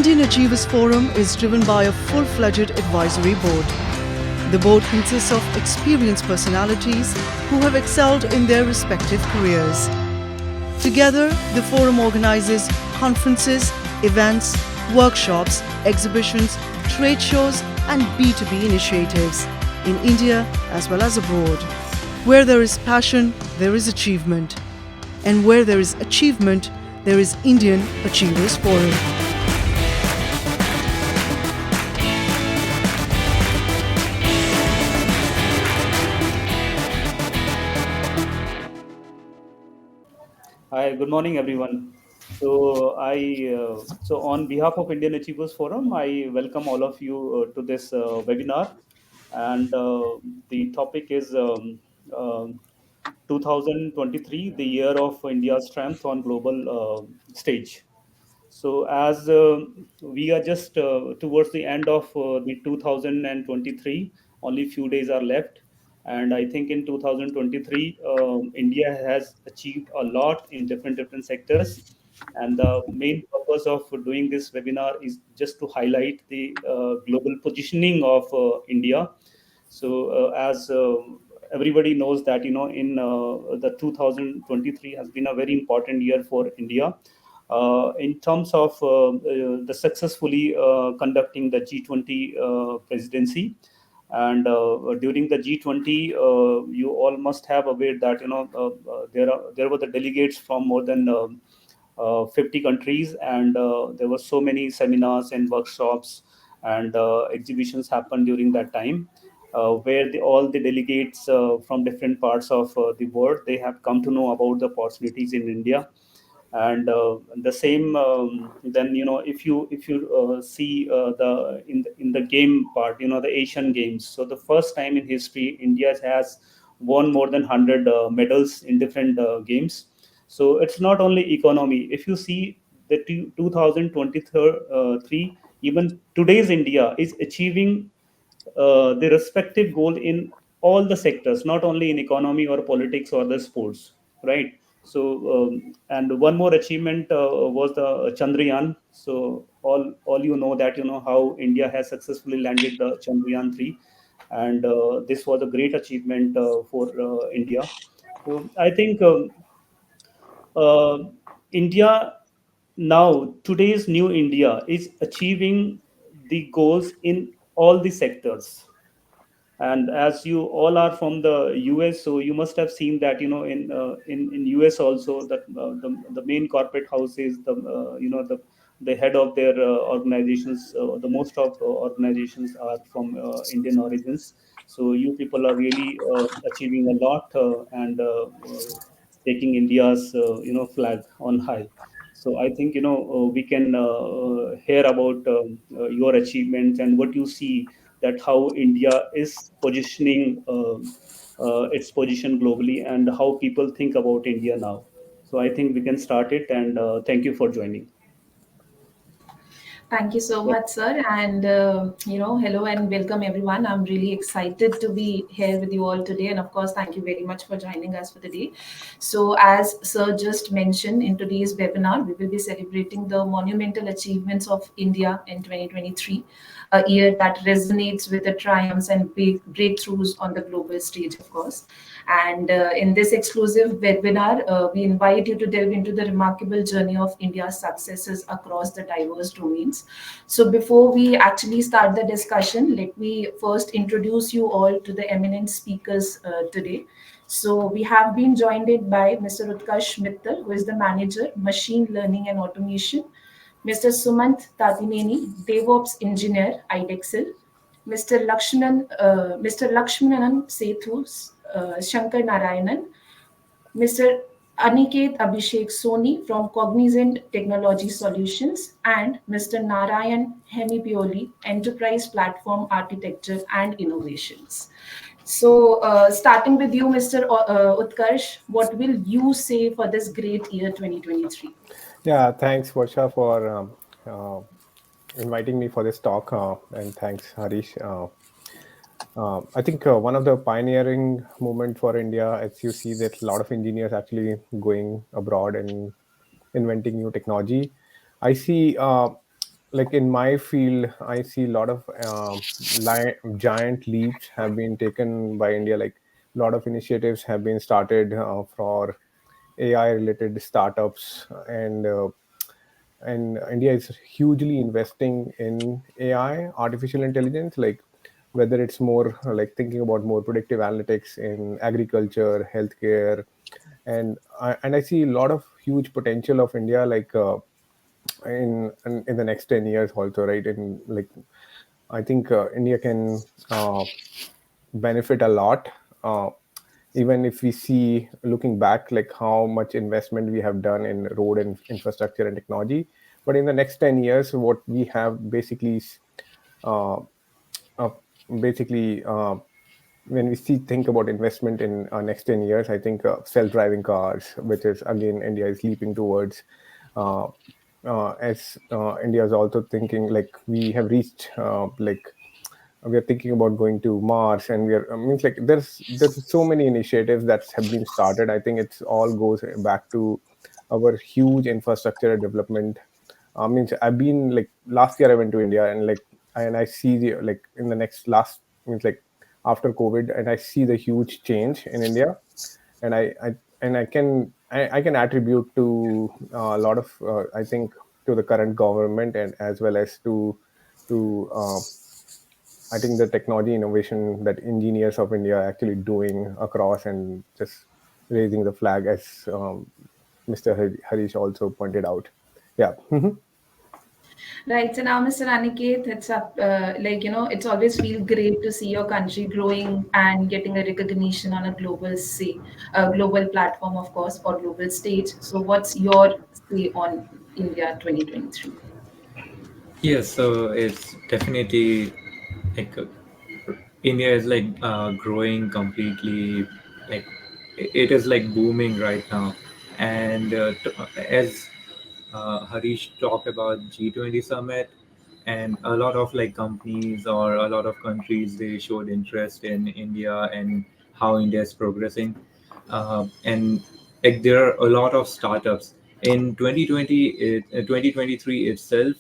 Indian Achievers Forum is driven by a full-fledged advisory board. The board consists of experienced personalities who have excelled in their respective careers. Together, the forum organizes conferences, events, workshops, exhibitions, trade shows, and B2B initiatives in India as well as abroad. Where there is passion, there is achievement. And where there is achievement, there is Indian Achievers Forum. Hi, good morning, everyone. So on behalf of Indian Achievers Forum, I welcome all of you to this webinar, and the topic is 2023, the year of India's strength on global stage. So as we are just towards the end of the 2023, only few days are left, and I think in 2023, India has achieved a lot in different sectors. And the main purpose of doing this webinar is just to highlight the global positioning of India. So as everybody knows that in the 2023 has been a very important year for India in terms of the successfully conducting the G20 presidency. And during the G20, you all must have aware that there were the delegates from more than 50 countries, and there were so many seminars and workshops and exhibitions happened during that time, where all the delegates from different parts of the world, they have come to know about the opportunities in India. And the same then if you see the game part, the Asian Games. So the first time in history, India has won more than 100 medals in different games. So it's not only economy. If you see the 2023, even today's India is achieving the respective goal in all the sectors, not only in economy or politics or the sports, right? So, and one more achievement was the Chandrayaan. So, all that how India has successfully landed the Chandrayaan 3, and this was a great achievement for India. So, I think uh, India now, today's new India is achieving the goals in all the sectors. And as you all are from the US, so you must have seen that in US also, that the main corporate houses, the head of their organizations, the most of organizations are from Indian origins. So you people are really achieving a lot, and taking India's flag on high. So I think we can hear about your achievements and what you see, that how India is positioning its position globally, and how people think about India now. So I think we can start it, and thank you for joining. Thank you so Yep. much, sir. And, hello and welcome everyone. I'm really excited to be here with you all today. And of course, thank you very much for joining us for the day. So, as sir just mentioned, in today's webinar, we will be celebrating the monumental achievements of India in 2023, a year that resonates with the triumphs and big breakthroughs on the global stage, of course. And in this exclusive webinar, we invite you to delve into the remarkable journey of India's successes across the diverse domains. So, before we actually start the discussion, let me first introduce you all to the eminent speakers today. So, we have been joined in by Mr. Utkarsh Mittal, who is the manager, machine learning and automation, Mr. Sumant Tatineni, DevOps engineer, IDEXL, Mr. Lakshmanan Sethu, Shankar Narayanan, Mr. Aniket Abhishek Soni from Cognizant Technology Solutions, and Mr. Narayan Hemipioli, Enterprise Platform Architecture and Innovations. So, starting with you, Mr. Utkarsh, what will you say for this great year 2023? Yeah, thanks, Varsha, for inviting me for this talk, and thanks, Harish. I think one of the pioneering movement for India, as you see that a lot of engineers actually going abroad and inventing new technology. I see like in my field, I see a lot of giant leaps have been taken by India. Like a lot of initiatives have been started for AI related startups, and India is hugely investing in AI, artificial intelligence, like whether it's more like thinking about more predictive analytics in agriculture, healthcare, and I see a lot of huge potential of India, like in the next 10 years also, right? In like I think India can benefit a lot, uh, even if we see looking back like how much investment we have done in road and infrastructure and technology. But in the next 10 years, what we have basically uh, uh, basically when we see think about investment in next 10 years, I think self-driving cars, which is again India is leaping towards, uh, as India is also thinking like we have reached like we are thinking about going to Mars, and we are means like there's so many initiatives that have been started. I think it's all goes back to our huge infrastructure development. Means I've been like last year I went to India, and I see the like in the next last means like after COVID, and I see the huge change in India, and I can attribute to a lot of I think to the current government, and as well as to I think the technology innovation that engineers of India are actually doing across, and just raising the flag, as Mr. Harish also pointed out. Yeah. Right. So now, Mr. Aniket, it's up. It's always feel great to see your country growing and getting a recognition on a global platform, of course, or global stage. So, what's your say on India 2023? Yes, so it's definitely like India is like growing completely, like it is like booming right now. And as Harish talked about G20 summit, and a lot of like companies or a lot of countries, they showed interest in India and how India is progressing. And like there are a lot of startups in 2023 itself.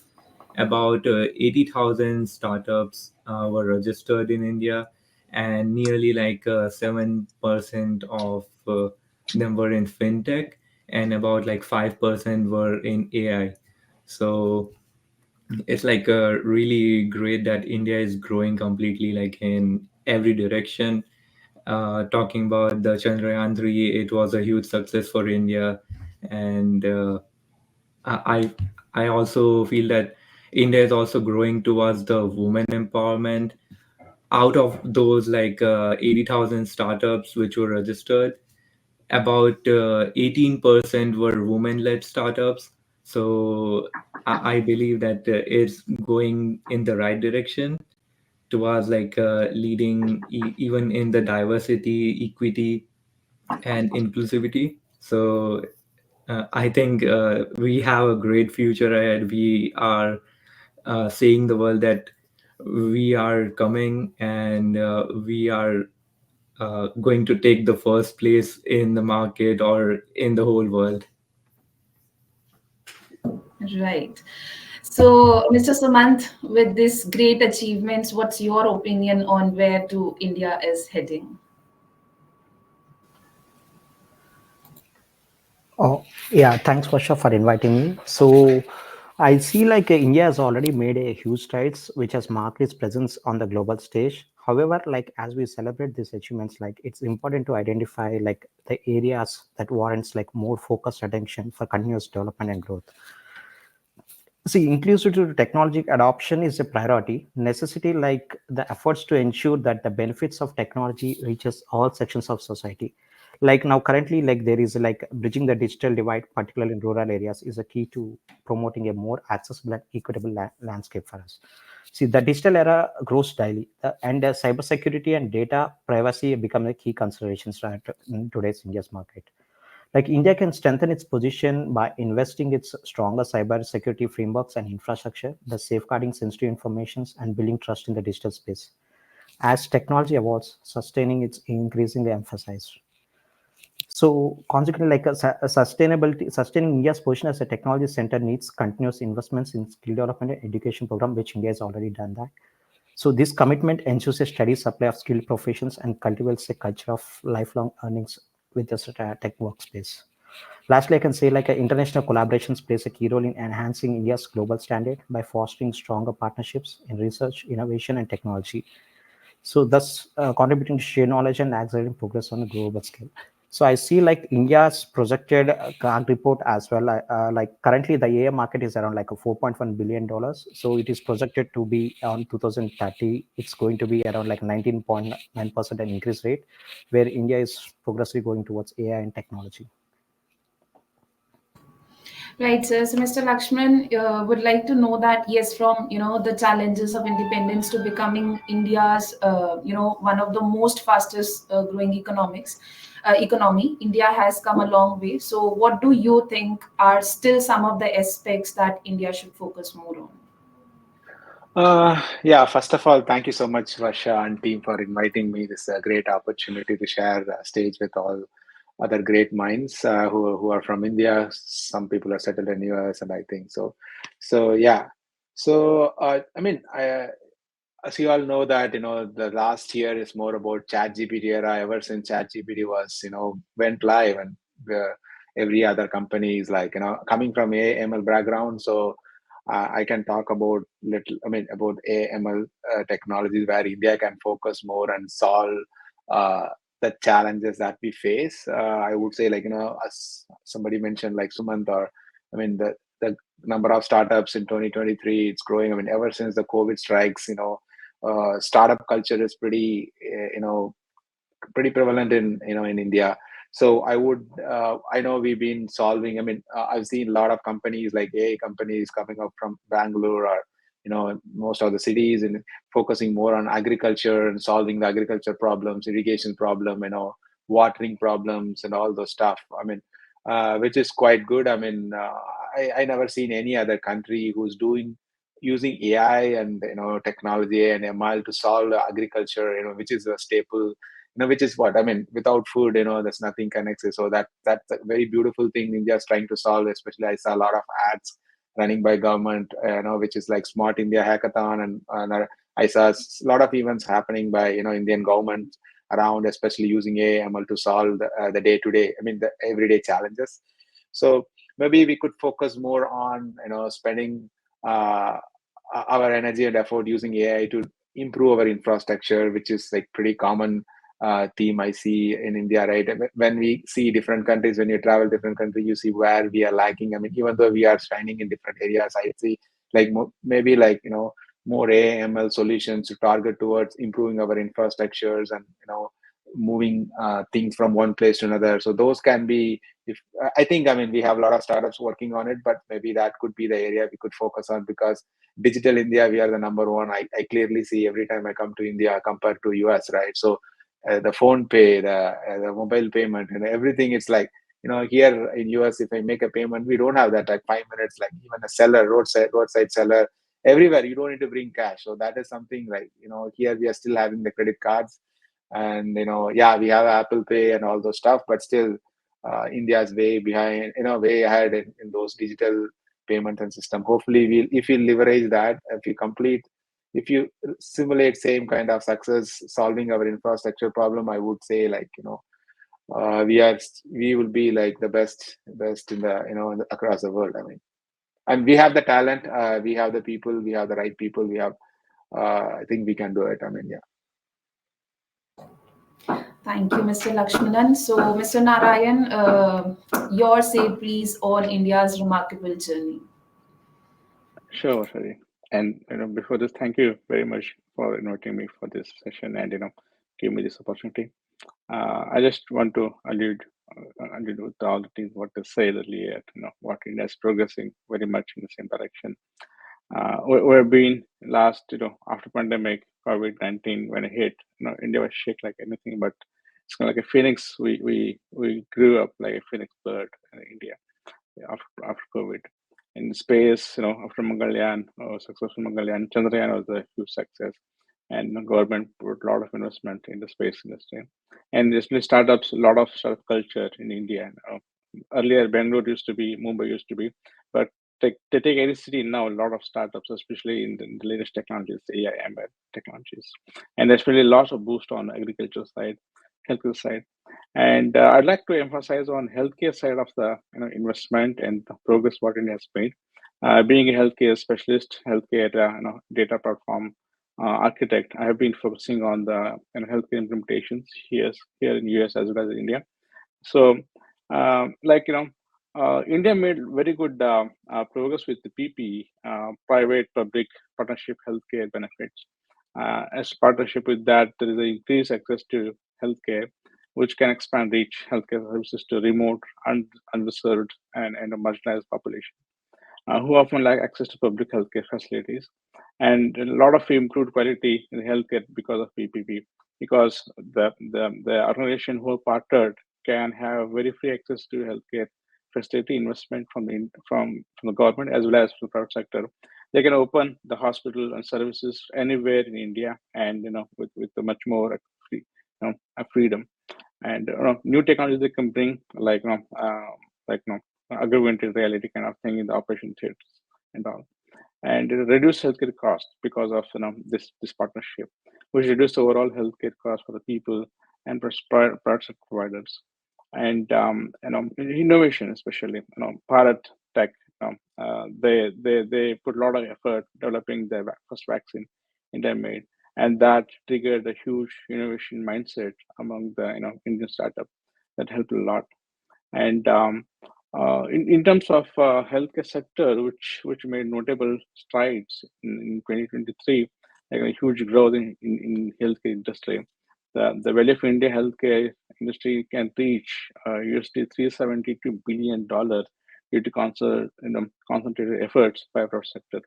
About 80,000 startups were registered in India, and nearly like 7% of them were in fintech, and about like 5% were in AI. So it's like really great that India is growing completely, like in every direction. Talking about the Chandrayaan 3, it was a huge success for India, and I I also feel that India is also growing towards the women empowerment. Out of those like 80,000 startups which were registered, about 18% were women-led startups. So I believe that it's going in the right direction towards like leading even in the diversity, equity, and inclusivity. So I think we have a great future ahead. We are saying the world that we are coming, and we are going to take the first place in the market or in the whole world. Right. So, Mr. Sumant, with this great achievements, what's your opinion on where to India is heading? Oh, yeah, thanks, Varsha, for inviting me. So, I see like India has already made a huge strides, which has marked its presence on the global stage. However, like as we celebrate these achievements, like it's important to identify like the areas that warrants like more focused attention for continuous development and growth. See, inclusive to technology adoption is a priority. Necessity like the efforts to ensure that the benefits of technology reaches all sections of society. Like now, currently, like there is like bridging the digital divide, particularly in rural areas, is a key to promoting a more accessible and equitable landscape for us. See, the digital era grows daily, and cybersecurity and data privacy become the key considerations right, in today's India's market. Like India can strengthen its position by investing its stronger cyber security frameworks and infrastructure, the safeguarding sensitive informations and building trust in the digital space. As technology evolves, sustaining its increasingly emphasized. So consequently, like a sustainability, sustaining India's position as a technology center needs continuous investments in skill development and education program, which India has already done that. So this commitment ensures a steady supply of skilled professions and cultivates a culture of lifelong earnings with the tech workspace. Lastly, I can say like international collaborations plays a key role in enhancing India's global standard by fostering stronger partnerships in research, innovation, and technology. So thus contributing to shared knowledge and accelerating progress on a global scale. So I see like India's projected CAG report as well. Like currently the AI market is around like a $4.1 billion. So it is projected to be on 2030. It's going to be around like 19.9% an increase rate, where India is progressively going towards AI and technology. Right, sir. So, Mr. Lakshman would like to know that yes, from the challenges of independence to becoming India's one of the most fastest growing economy, India has come a long way. So, what do you think are still some of the aspects that India should focus more on? Yeah, first of all, thank you so much, Varsha and team, for inviting me. This is a great opportunity to share stage with all other great minds who are from India. Some people are settled in US, and I think so. So yeah, so I mean, as you all know that the last year is more about ChatGPT era. Ever since ChatGPT was went live, and uh, every other company is like coming from AML background, so I can talk about little. I mean about AML technologies where India can focus more and solve uh, the challenges that we face. I would say like as somebody mentioned like Sumant, or I mean the number of startups in 2023 it's growing. I mean ever since the COVID strikes, startup culture is pretty prevalent in in India. So I know we've been solving. I mean, I've seen a lot of companies like AI companies coming up from Bangalore, or most of the cities, and focusing more on agriculture and solving the agriculture problems, irrigation problem, watering problems, and all those stuff. I mean, which is quite good. I mean, I never seen any other country who's doing using AI and technology and ML to solve agriculture, which is a staple, which is what I mean. Without food, there's nothing connects it. So that's a very beautiful thing India is trying to solve. Especially, I saw a lot of ads running by government, which is like Smart India Hackathon, and I saw a lot of events happening by Indian government around, especially using AI/ML to solve the day-to-day. I mean, the everyday challenges. So maybe we could focus more on spending uh, our energy and effort using AI to improve our infrastructure, which is like pretty common theme I see in India, right? When we see different countries, when you travel different countries, you see where we are lacking. I mean, even though we are shining in different areas, I see like maybe like more AML solutions to target towards improving our infrastructures and moving things from one place to another. So those can be, if I think, I mean, we have a lot of startups working on it, but maybe that could be the area we could focus on, because digital India, we are the number one. I clearly see every time I come to India compared to US, right? So the phone pay, the mobile payment, and everything. It's like here in US, if I make a payment, we don't have that like 5 minutes. Like even a seller, roadside seller, everywhere you don't need to bring cash. So that is something like here we are still having the credit cards, and yeah, we have Apple Pay and all those stuff, but still India's way behind, way ahead in those digital payments and system. Hopefully, if we leverage that, if you simulate same kind of success solving our infrastructure problem, I would say like we will be like the best in the across the world. I mean, and we have the talent, we have the people, we have the right people, we have. I think we can do it. I mean, yeah. Thank you, Mr. Lakshmanan. So, Mr. Narayan, your say, please, on India's remarkable journey. Sure, sorry. And before this, thank you very much for inviting me for this session and give me this opportunity. I just want to allude with all the things what to say earlier. What India is progressing very much in the same direction. We've been last after pandemic COVID-19 when it hit, India was shake like anything, but it's kind of like a phoenix. We grew up like a phoenix bird in India after COVID. In space, after Mangalyaan, successful Mangalyaan, Chandrayaan was a huge success, and the government put a lot of investment in the space industry. and especially startups, a lot of startup culture in India. Earlier, Bangalore used to be, Mumbai used to be, but they take any city now, a lot of startups, especially in the latest technologies, AI, ML technologies, and especially lots of boost on agriculture side, healthcare side. And I'd like to emphasize on healthcare side of the investment and the progress what India has made. Being a healthcare specialist, healthcare data platform architect, I have been focusing on the healthcare implementations here in US as well as in India. So, India made very good progress with the PPE, private-public partnership healthcare benefits. As partnership with that, there is an increased access to healthcare, which can expand reach healthcare services to remote, underserved, and a marginalized population who often lack access to public healthcare facilities. And a lot of improved quality in healthcare because of PPP, because the organization who are partnered can have very free access to healthcare facility investment from the government as well as from the private sector. They can open the hospital and services anywhere in India, and with a much more a freedom and new technologies they can bring, like augmented reality kind of thing in the operation theaters and all, and it reduce healthcare cost because of this partnership, which reduce the overall healthcare cost for the people and private sector providers. And innovation, especially Bharat Tech, they put a lot of effort developing their first vaccine India made, and that triggered a huge innovation mindset among the Indian startup that helped a lot. And in terms of healthcare sector, which made notable strides in 2023, like a huge growth in healthcare industry. The value of India healthcare industry can reach USD $372 billion due to concentrated efforts by private sector.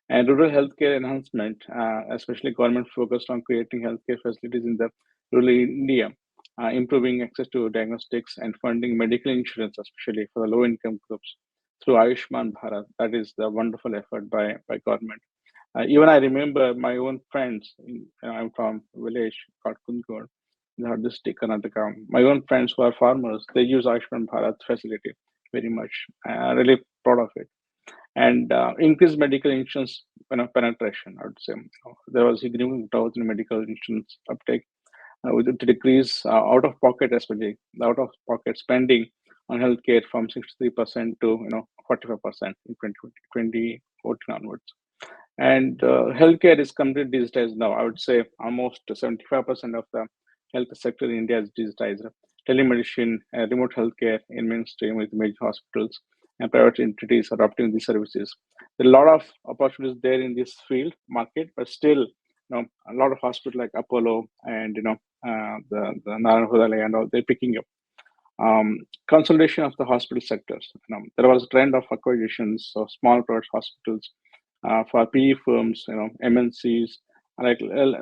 And rural healthcare enhancement, especially government focused on creating healthcare facilities in the rural India, improving access to diagnostics and funding medical insurance, especially for the low income groups through Ayushman Bharat. That is the wonderful effort by government. Even I remember my own friends. I'm from a village called Kunkur, in our district, Karnataka. My own friends who are farmers, they use Ayushman Bharat facility very much. Really proud of it. And increased medical insurance penetration, I would say. There was significant growth in medical insurance uptake with to decrease out of pocket, especially the out of pocket spending on healthcare from 63% to 45% in 2014 onwards. And healthcare is completely digitized now. I would say almost 75% of the health sector in India is digitized. Telemedicine, remote healthcare in mainstream with major hospitals and private entities adopting these services. There are a lot of opportunities there in this field market, but still, a lot of hospitals like Apollo and the Narayana Hrudayalaya and all, they're picking up. Consolidation of the hospital sectors. There was a trend of acquisitions of small private hospitals for PE firms, MNCs. Like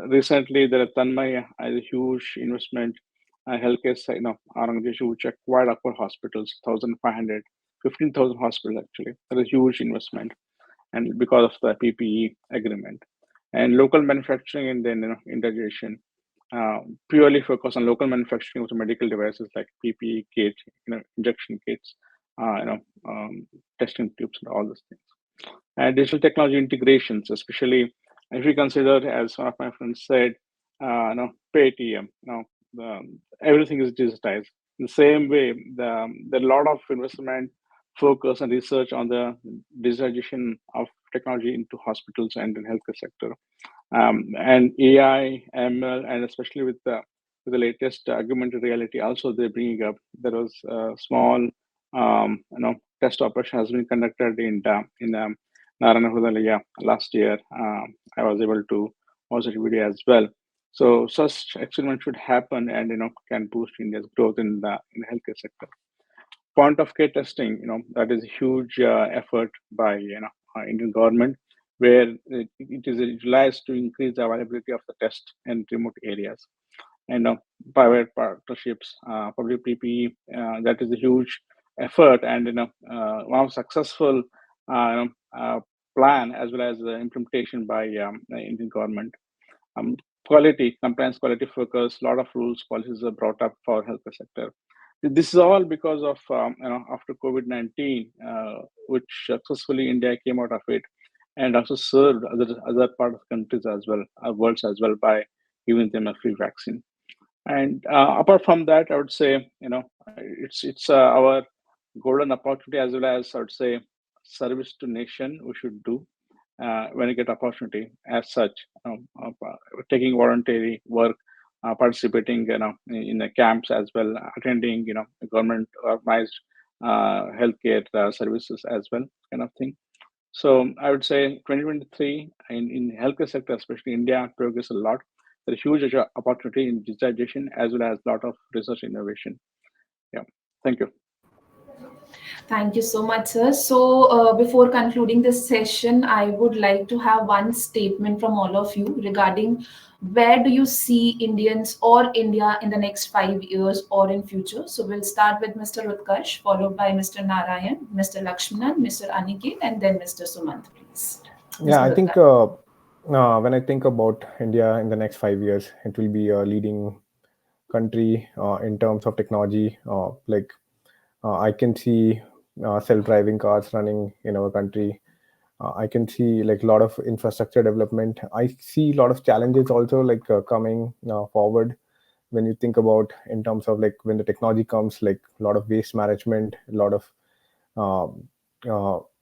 recently, there are Tanmay has a huge investment, healthcare organization which acquired Upper Hospitals, 1,500, 15,000 hospitals actually. That is a huge investment, and because of the PPE agreement, and local manufacturing and then integration. Purely focus on local manufacturing of medical devices like PPE kits, injection kits, testing tubes, and all those things. And digital technology integrations, especially if we consider, as one of my friends said, Paytm, everything is digitized. In the same way, there are a lot of investment, focus, and research on the digitization of technology into hospitals and in healthcare sector. And AI, ML, and especially with the latest augmented reality, also they're bringing up. There was a small, test operation has been conducted in Narayana Hrudayalaya last year. I was able to watch the video as well. So such experiments should happen, and can boost India's growth in the healthcare sector. Point of care testing, that is a huge effort by Indian government, where it is utilized to increase the availability of the test in remote areas. And private partnerships, public PPE, that is a huge effort, and one successful uh, plan as well as the implementation by the Indian government. Um, Quality, compliance, quality focus, a lot of rules, policies are brought up for healthcare sector. This is all because of after COVID-19, which successfully India came out of it, and also served other part of countries as well, worlds as well, by giving them a free vaccine. And apart from that, I would say it's our golden opportunity, as well as I would say service to nation we should do when you get opportunity as such. Taking voluntary work, participating in the camps as well, attending government organized healthcare services as well, kind of thing. So I would say 2023 in healthcare sector, especially India, progress a lot. There's a huge opportunity in digitization as well as a lot of research innovation. Yeah, thank you. Thank you so much, sir. So, before concluding this session, I would like to have one statement from all of you regarding where do you see Indians or India in the next 5 years or in future. So, we'll start with Mr. Utkarsh, followed by Mr. Narayan, Mr. Lakshmanan, Mr. Aniket, and then Mr. Sumant, please. Yeah, Mr. I think Utkarsh. when I think about India in the next 5 years, it will be a leading country in terms of technology. I can see self-driving cars running in our country. I can see like a lot of infrastructure development. I see a lot of challenges also like coming forward when you think about in terms of like when the technology comes, like a lot of waste management, a lot of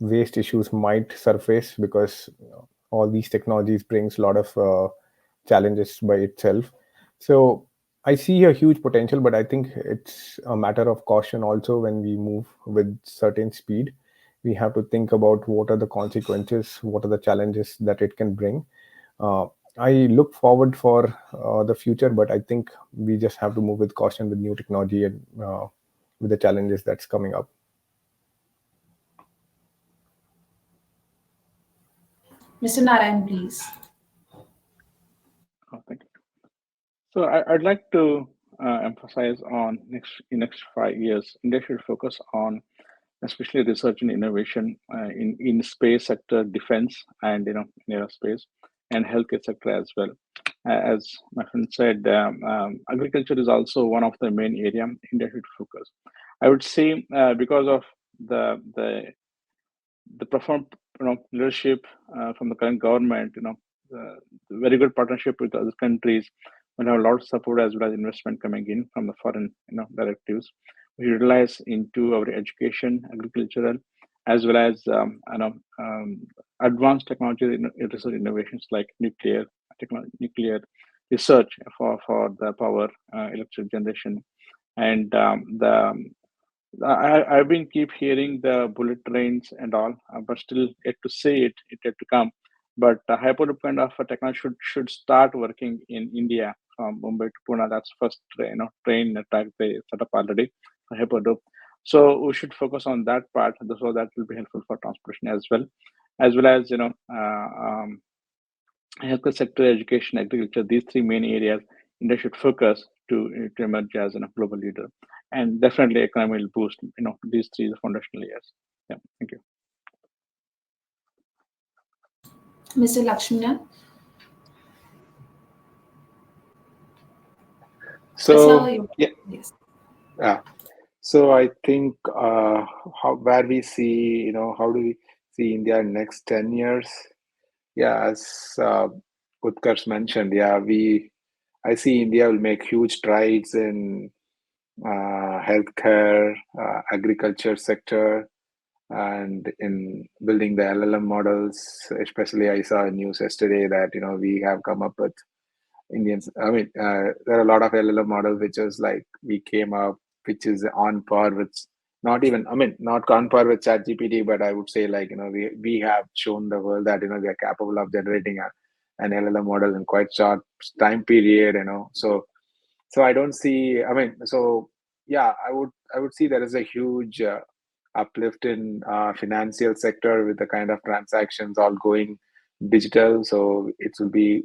waste issues might surface because all these technologies brings a lot of challenges by itself. So I see a huge potential, but I think it's a matter of caution also. When we move with certain speed, we have to think about what are the consequences, what are the challenges that it can bring. uh, I look forward for the future, but I think we just have to move with caution with new technology and with the challenges that's coming up. Mr. Narayan, please. Oh, thank you. So I'd like to emphasize on next 5 years, India should focus on especially research and innovation in space sector, defense, and in aerospace and healthcare sector as well. As my friend said, agriculture is also one of the main area India should focus. I would say because of the the profound leadership from the current government, very good partnership with other countries, we have a lot of support as well as investment coming in from the foreign directives. We utilize into our education, agricultural, as well as advanced technology research innovations like nuclear research for the power electric generation, and I've been keep hearing the bullet trains and all, but still yet to see it. It yet to come. But Hyperloop kind of a technology should start working in India from Mumbai to Pune. That's first train track they set up already for Hyperloop. So we should focus on that part. So that will be helpful for transportation as well as healthcare sector, education, agriculture. These three main areas India should focus to emerge as a global leader, and definitely economy will boost. These three are foundational areas. Yeah, thank you. Mr. Lakshmanan. Sir, So you. yeah, Yes. yeah. So I think how where we see, how do we see India in next 10 years? Yeah, as Utkarsh mentioned, yeah, I see India will make huge strides in healthcare, agriculture sector, and in building the LLM models. Especially, I saw news yesterday that we have come up with Indians. I mean, there are a lot of LLM models which is like we came up, which is on par with not even. I mean, not on par with ChatGPT, but I would say like we have shown the world that we are capable of generating an LLM model in quite short time period. So I don't see. I mean, so yeah, I would see there is a huge uplift in financial sector with the kind of transactions all going digital. So it will be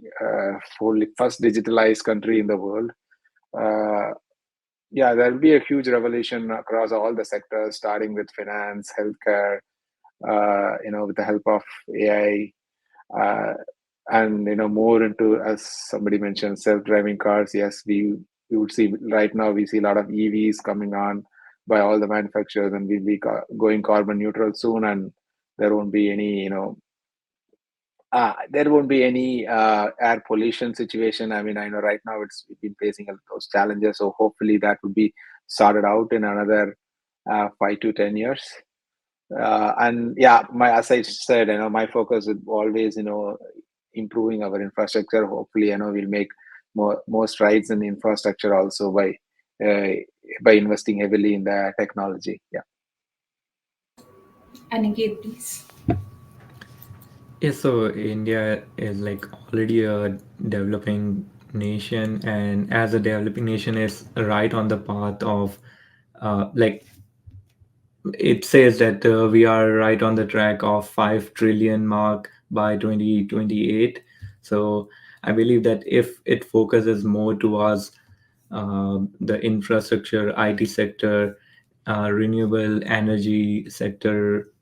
fully first digitalized country in the world. Uh, yeah, there will be a huge revolution across all the sectors, starting with finance, healthcare. With the help of AI. and more into, as somebody mentioned, self-driving cars. Yes, we would see right now, we see a lot of EVs coming on by all the manufacturers, and we'll be going carbon neutral soon, and there won't be any there won't be any air pollution situation. I mean, I know right now we've been facing those challenges, so hopefully that would be sorted out in another 5 to 10 years. And yeah, my as I said, my focus is always, improving our infrastructure. Hopefully, we'll make more strides in infrastructure also uh, by investing heavily in the technology. Yeah. Aniket, please. Yeah, so India is like already a developing nation, and as a developing nation, is right on the path of like it says that we are right on the track of 5 trillion mark by 2028. So I believe that if it focuses more towards the infrastructure, IT sector, renewable energy sector,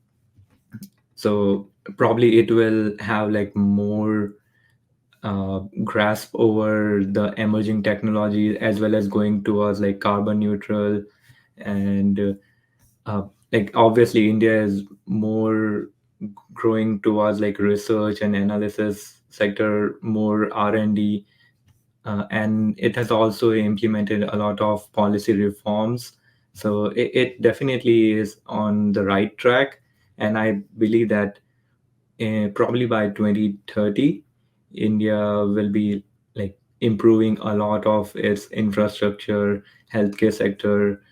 so probably it will have like more grasp over the emerging technologies, as well as going towards like carbon neutral. And like obviously India is more growing towards like research and analysis sector, more R&D, and it has also implemented a lot of policy reforms. So it definitely is on the right track, and I believe that probably by 2030 India will be like improving a lot of its infrastructure, healthcare sector,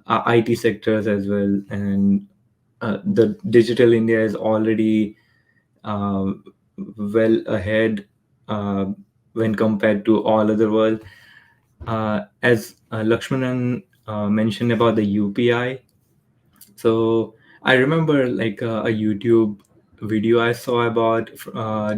IT sectors as well. And the digital India is already uh, well ahead uh, when compared to all other world. As Lakshmanan mentioned about the UPI, so I remember like a YouTube video I saw about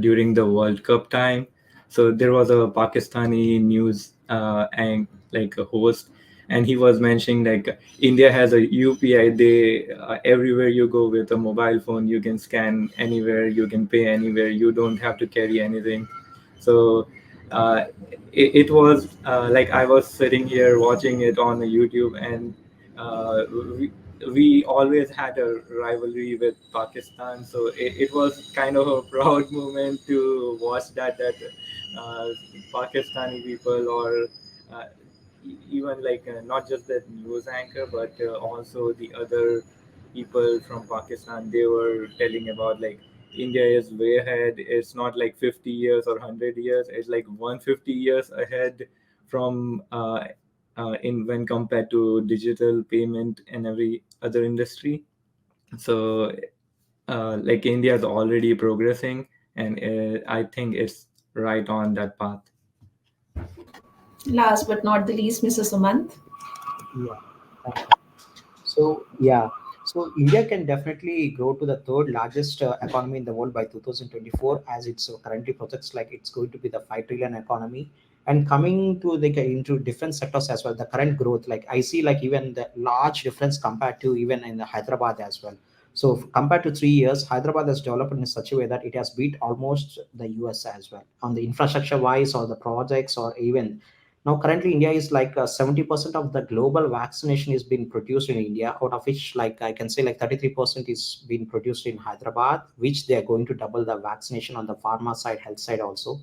during the World Cup time. So there was a Pakistani news and like a host, and he was mentioning like India has a UPI. They everywhere you go with a mobile phone, you can scan anywhere, you can pay anywhere, you don't have to carry anything. So uh, it was like I was sitting here watching it on YouTube, and uh, we always had a rivalry with Pakistan, so it was kind of a proud moment to watch that uh, Pakistani people, or uh, even like not just the news anchor, but also the other people from Pakistan. They were telling about like India is way ahead. It's not like 50 years or 100 years. It's like 150 years ahead from in when compared to digital payment and every other industry. So like India is already progressing, and I think it's right on that path. Last but not the least, Mrs. Sumant. Yeah. Thank you. So yeah, so India can definitely grow to the third largest economy in the world by 2024, as it's currently projects like it's going to be the 5 trillion economy. And coming to the into different sectors as well, the current growth, like I see like even the large difference compared to even in the Hyderabad as well. So compared to 3 years, Hyderabad has developed in such a way that it has beat almost the US as well on the infrastructure wise or the projects or even now, currently, India is like 70% of the global vaccination is being produced in India, out of which, like I can say, like 33% is being produced in Hyderabad, which they are going to double the vaccination on the pharma side, health side also.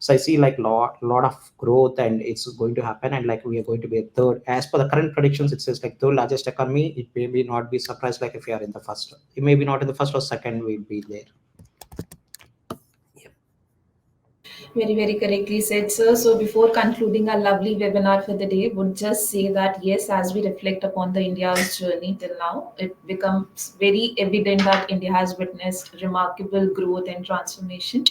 So I see like lot of growth, and it's going to happen, and like we are going to be a third. As per the current predictions, it says like third largest economy. It may be not be surprised like if we are in the first. It may be not in the first or second. We'll be there. Very, very correctly said, sir. So, before concluding our lovely webinar for the day, would just say that yes, as we reflect upon the India's journey till now, it becomes very evident that India has witnessed remarkable growth and transformation.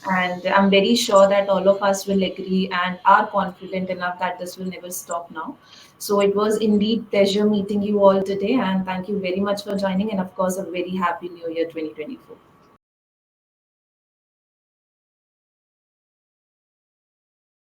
And I'm very sure that all of us will agree and are confident enough that this will never stop now. So, it was indeed pleasure meeting you all today, and thank you very much for joining. And of course, a very happy New Year 2024.